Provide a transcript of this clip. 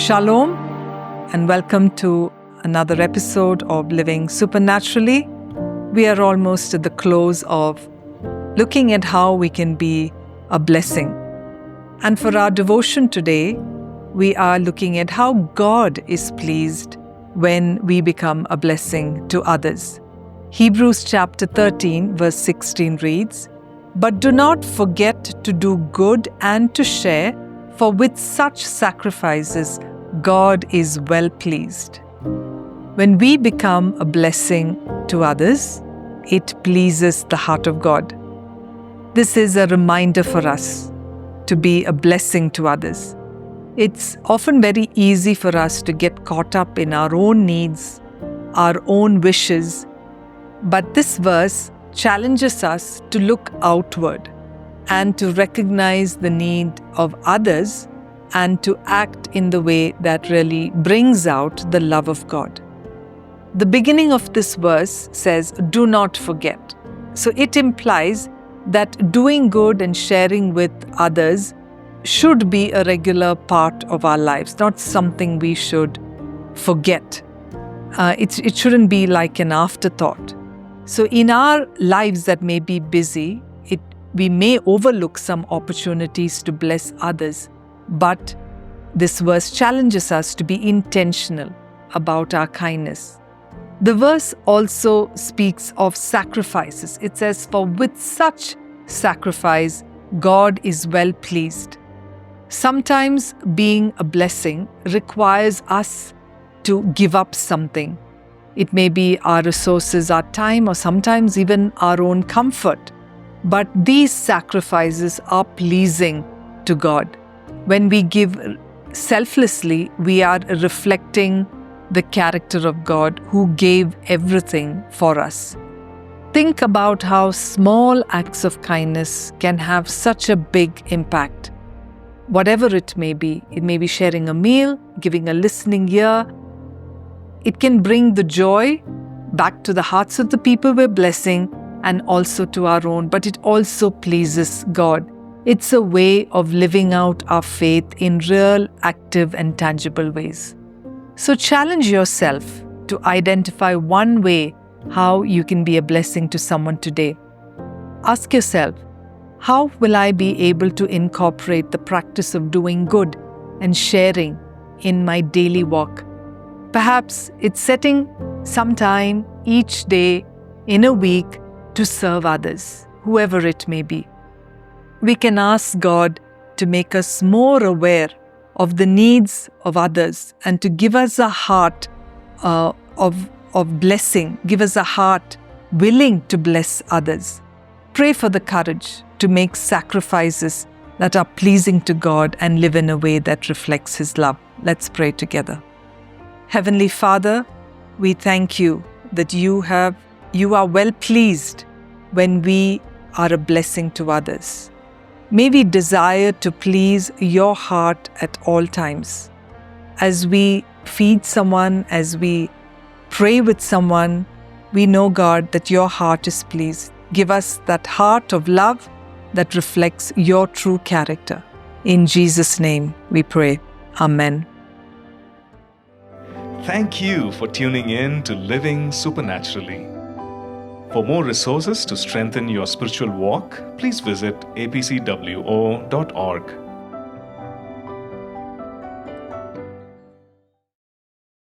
Shalom and welcome to another episode of Living Supernaturally. We are almost at the close of looking at how we can be a blessing. And for our devotion today, we are looking at how God is pleased when we become a blessing to others. Hebrews chapter 13 verse 16 reads, "But do not forget to do good and to share, for with such sacrifices, God is well pleased." When we become a blessing to others, it pleases the heart of God. This is a reminder for us to be a blessing to others. It's often very easy for us to get caught up in our own needs, our own wishes, but this verse challenges us to look outward and to recognize the need of others and to act in the way that really brings out the love of God. The beginning of this verse says, "Do not forget." So it implies that doing good and sharing with others should be a regular part of our lives, not something we should forget. It shouldn't be like an afterthought. So in our lives that may be busy, we may overlook some opportunities to bless others, but this verse challenges us to be intentional about our kindness. The verse also speaks of sacrifices. It says, "For with such sacrifice, God is well pleased." Sometimes being a blessing requires us to give up something. It may be our resources, our time, or sometimes even our own comfort. But these sacrifices are pleasing to God. When we give selflessly, we are reflecting the character of God who gave everything for us. Think about how small acts of kindness can have such a big impact. Whatever it may be sharing a meal, giving a listening ear. It can bring the joy back to the hearts of the people we're blessing and also to our own, but it also pleases God. It's a way of living out our faith in real, active, and tangible ways. So challenge yourself to identify one way how you can be a blessing to someone today. Ask yourself, how will I be able to incorporate the practice of doing good and sharing in my daily walk? Perhaps it's setting some time each day in a week to serve others, whoever it may be. We can ask God to make us more aware of the needs of others and to give us a heart of blessing, give us a heart willing to bless others. Pray for the courage to make sacrifices that are pleasing to God and live in a way that reflects His love. Let's pray together. Heavenly Father, we thank you that you are well pleased when we are a blessing to others. May we desire to please your heart at all times. As we feed someone, as we pray with someone, we know, God, that your heart is pleased. Give us that heart of love that reflects your true character. In Jesus' name we pray. Amen. Thank you for tuning in to Living Supernaturally. For more resources to strengthen your spiritual walk, please visit apcwo.org.